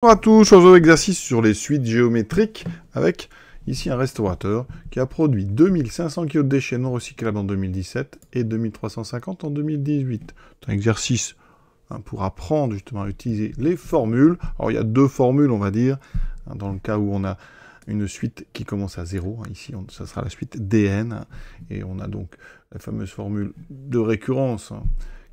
Bonjour à tous, aujourd'hui exercice sur les suites géométriques avec ici un restaurateur qui a produit 2500 kg de déchets non recyclables en 2017 et 2350 en 2018. C'est un exercice pour apprendre justement à utiliser les formules. Alors il y a deux formules on va dire, dans le cas où on a une suite qui commence à 0, ici ça sera la suite DN, et on a donc la fameuse formule de récurrence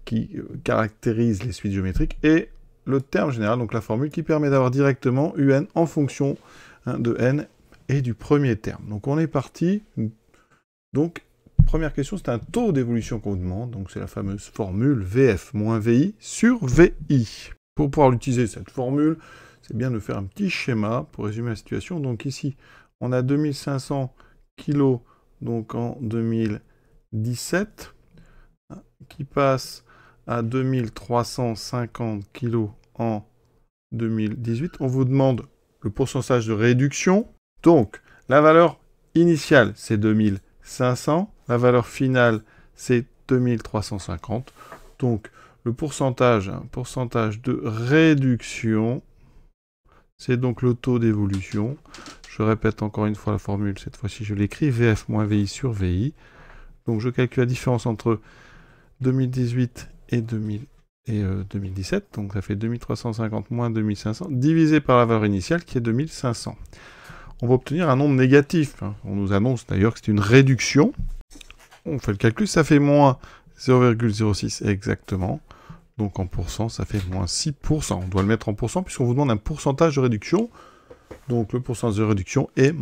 qui caractérise les suites géométriques, et le terme général, donc la formule qui permet d'avoir directement UN en fonction de N et du premier terme. Donc on est parti. Donc, première question, c'est un taux d'évolution qu'on vous demande. Donc c'est la fameuse formule VF moins VI sur VI. Pour pouvoir utiliser cette formule, c'est bien de faire un petit schéma pour résumer la situation. Donc ici, on a 2500 kg donc en 2017 qui passe à 2350 kg en 2018. On vous demande le pourcentage de réduction. Donc, la valeur initiale, c'est 2500. La valeur finale, c'est 2350. Donc, le pourcentage de réduction, c'est donc le taux d'évolution. Je répète encore une fois la formule, cette fois-ci je l'écris, VF moins VI sur VI. Donc, je calcule la différence entre 2018 et 2017, donc ça fait 2350 moins 2500, divisé par la valeur initiale qui est 2500. On va obtenir un nombre négatif. On nous annonce d'ailleurs que c'est une réduction. On fait le calcul, ça fait moins 0,06 exactement. Donc en pourcent, ça fait moins 6%. On doit le mettre en pourcent puisqu'on vous demande un pourcentage de réduction. Donc le pourcentage de réduction est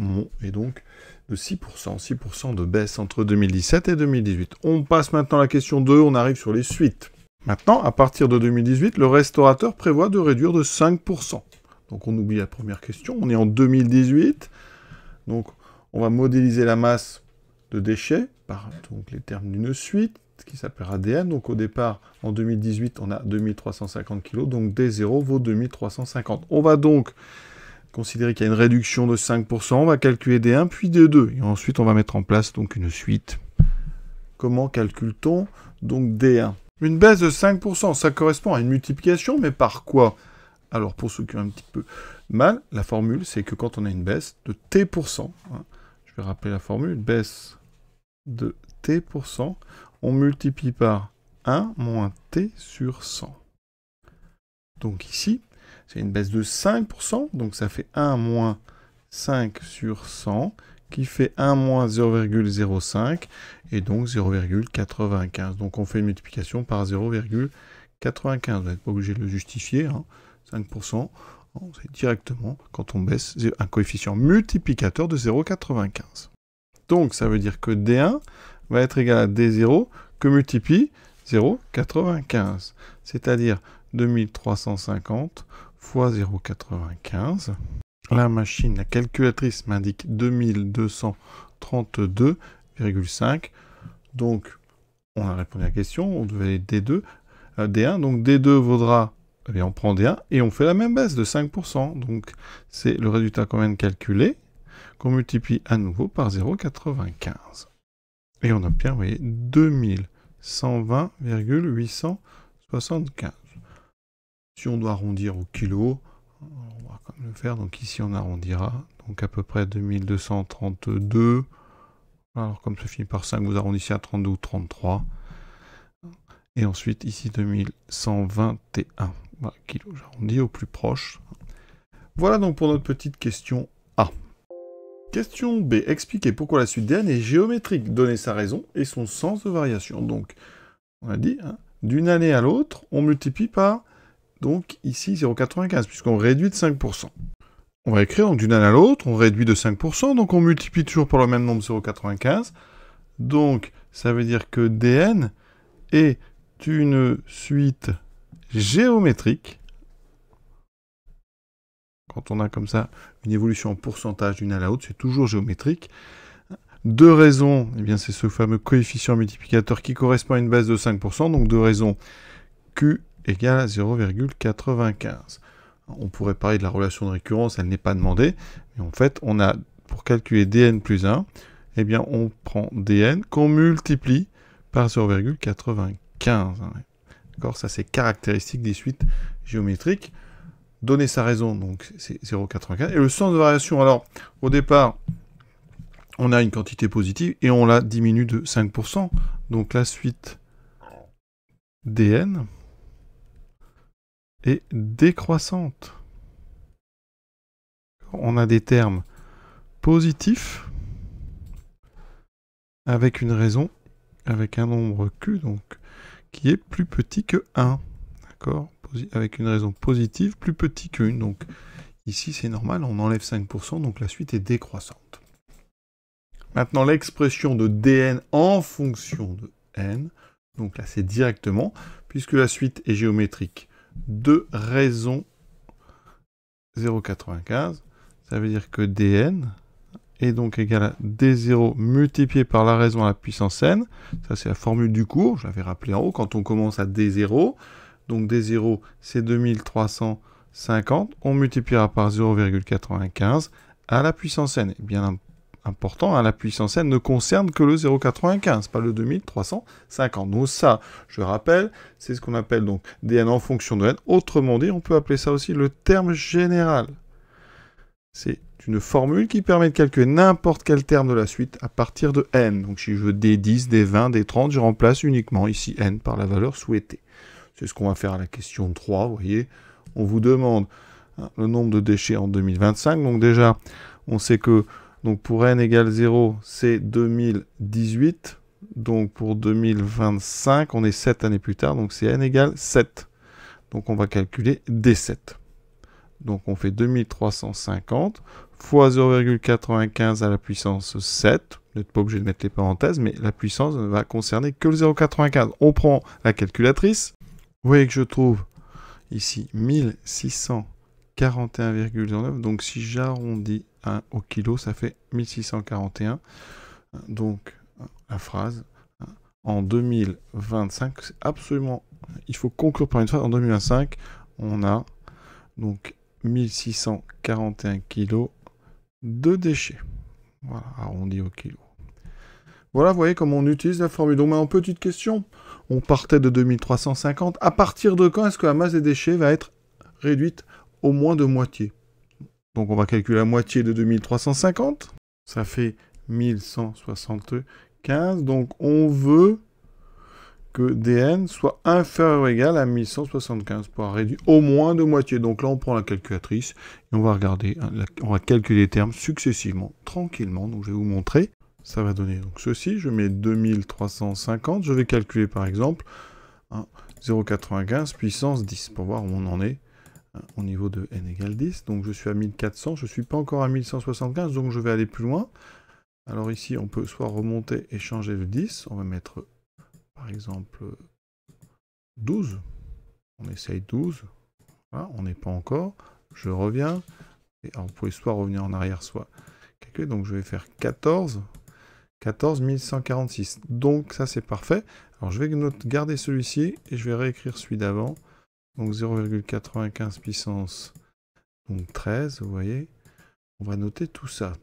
donc de 6%. 6% de baisse entre 2017 et 2018. On passe maintenant à la question 2, on arrive sur les suites. Maintenant, à partir de 2018, le restaurateur prévoit de réduire de 5%. Donc on oublie la première question, on est en 2018. Donc on va modéliser la masse de déchets par donc, les termes d'une suite qui s'appelle ADN. Donc au départ, en 2018, on a 2350 kg, donc D0 vaut 2350. On va donc considérer qu'il y a une réduction de 5%, on va calculer D1 puis D2, et ensuite on va mettre en place donc une suite. Comment calcule-t-on donc D1 ? Une baisse de 5%, ça correspond à une multiplication, mais par quoi? Alors pour ceux qui ont un petit peu mal, la formule c'est que quand on a une baisse de T%, je vais rappeler la formule, baisse de T%, on multiplie par 1 moins T sur 100. Donc ici, c'est une baisse de 5%, donc ça fait 1 moins 5 sur 100, qui fait 1 moins 0,05, et donc 0,95. Donc on fait une multiplication par 0,95. Vous n'êtes pas obligé de le justifier, 5%, c'est directement quand on baisse un coefficient multiplicateur de 0,95. Donc ça veut dire que D1 va être égal à D0 que multiplie 0,95, c'est-à-dire 2350 fois 0,95. La machine, la calculatrice m'indique 2232,5. Donc, on a répondu à la question, on devait aller D2, D1. Donc, D2 vaudra, eh bien, on prend D1 et on fait la même baisse de 5%. Donc, c'est le résultat qu'on vient de calculer, qu'on multiplie à nouveau par 0,95. Et on obtient, vous voyez, 2120,875. Si on doit arrondir au kilo, on va quand même le faire. Donc ici, on arrondira. Donc à peu près 2232. Alors comme ça finit par 5, vous arrondissez à 32 ou 33. Et ensuite, ici, 2121 kilos. J'arrondis au plus proche. Voilà donc pour notre petite question A. Question B. Expliquez pourquoi la suite DN est géométrique. Donnez sa raison et son sens de variation. Donc, on a dit, d'une année à l'autre, on multiplie par... Donc ici 0,95, puisqu'on réduit de 5%. On va écrire, donc d'une année à l'autre, on réduit de 5%, donc on multiplie toujours par le même nombre 0,95. Donc ça veut dire que DN est une suite géométrique. Quand on a comme ça une évolution en pourcentage d'une année à l'autre, c'est toujours géométrique. Deux raisons, eh bien c'est ce fameux coefficient multiplicateur qui correspond à une baisse de 5%, donc deux raisons Q égale à 0,95. On pourrait parler de la relation de récurrence, elle n'est pas demandée, mais en fait, on a, pour calculer dn plus 1, eh bien, on prend dn qu'on multiplie par 0,95. D'accord, ça c'est caractéristique des suites géométriques. donner sa raison, donc c'est 0,95. Et le sens de variation, alors, au départ, on a une quantité positive et on la diminue de 5%. Donc la suite dn est décroissante. On a des termes positifs avec une raison, avec un nombre q, donc qui est plus petit que 1. D'accord ? Avec une raison positive plus petit que 1. Donc ici c'est normal, on enlève 5%, donc la suite est décroissante. Maintenant l'expression de dn en fonction de n, donc là c'est directement, puisque la suite est géométrique, de raison 0,95, ça veut dire que dn est donc égal à d0 multiplié par la raison à la puissance n. Ça, c'est la formule du cours, je l'avais rappelé en haut, quand on commence à d0. Donc d0, c'est 2350. On multipliera par 0,95 à la puissance n. Et bien important, la puissance n ne concerne que le 0,95, pas le 2350. Donc ça, je rappelle, c'est ce qu'on appelle donc dn en fonction de n. Autrement dit, on peut appeler ça aussi le terme général. C'est une formule qui permet de calculer n'importe quel terme de la suite à partir de n. Donc si je veux des 10, des 20, des 30, je remplace uniquement ici n par la valeur souhaitée. C'est ce qu'on va faire à la question 3, vous voyez. On vous demande le nombre de déchets en 2025. Donc déjà, on sait que donc pour n égale 0, c'est 2018. Donc pour 2025, on est 7 années plus tard, donc c'est n égale 7. Donc on va calculer d7. Donc on fait 2350 fois 0,95 à la puissance 7. Vous n'êtes pas obligé de mettre les parenthèses, mais la puissance ne va concerner que le 0,95. On prend la calculatrice. Vous voyez que je trouve ici 1641,09. Donc si j'arrondis au kilo, ça fait 1641. Donc la phrase, en 2025, c'est absolument... Il faut conclure par une phrase. En 2025, on a donc 1641 kg de déchets. Voilà, arrondi au kilo. Voilà, vous voyez comment on utilise la formule. Donc maintenant, petite question. On partait de 2350. À partir de quand est-ce que la masse des déchets va être réduite au moins de moitié? Donc on va calculer la moitié de 2350. Ça fait 1175. Donc on veut que dn soit inférieur ou égal à 1175 pour réduire au moins de moitié. Donc là, on prend la calculatrice et on va regarder, on va calculer les termes successivement, tranquillement. Donc je vais vous montrer. Ça va donner donc ceci. Je mets 2350. Je vais calculer par exemple 0,95 puissance 10 pour voir où on en est au niveau de n égale 10. Donc je suis à 1400. Je ne suis pas encore à 1175, donc je vais aller plus loin. Alors ici, on peut soit remonter et changer le 10. On va mettre... Par exemple, 12. On essaye 12. Voilà, on n'est pas encore. Je reviens. Et alors, vous pouvez soit revenir en arrière, soit calculer. Donc, je vais faire 14. 14 1146. Donc, ça, c'est parfait. Alors, je vais garder celui-ci et je vais réécrire celui d'avant. Donc, 0,95 puissance donc 13, vous voyez. On va noter tout ça.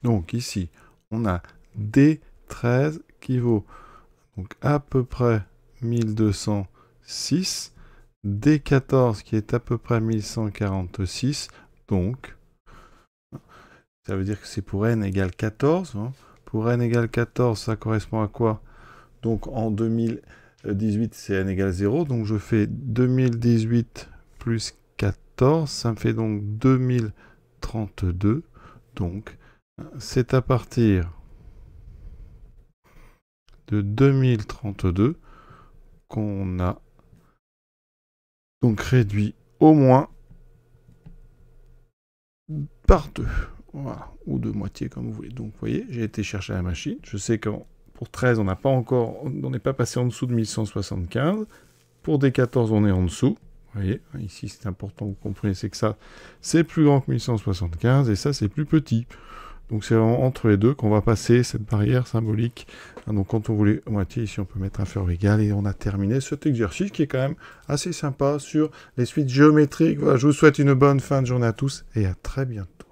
Donc, ici, on a D13 qui vaut donc à peu près 1206, D14 qui est à peu près 1146, donc ça veut dire que c'est pour n égale 14. Hein. Pour n égale 14, ça correspond à quoi? Donc en 2018, c'est n égale 0, donc je fais 2018 plus 14, ça me fait donc 2032, donc c'est à partir de 2032 qu'on a donc réduit au moins par 2. Voilà, ou de moitié comme vous voulez. Donc vous voyez, j'ai été chercher la machine. Je sais que pour 13, on n'a pas encore, on n'est pas passé en dessous de 1175. Pour D14, on est en dessous. Vous voyez, ici c'est important, vous comprenez, c'est que ça, c'est plus grand que 1175 et ça c'est plus petit. Donc c'est vraiment entre les deux qu'on va passer cette barrière symbolique. Donc quand on voulait moitié, ici on peut mettre inférieur ou égal. Et on a terminé cet exercice qui est quand même assez sympa sur les suites géométriques. Voilà, je vous souhaite une bonne fin de journée à tous et à très bientôt.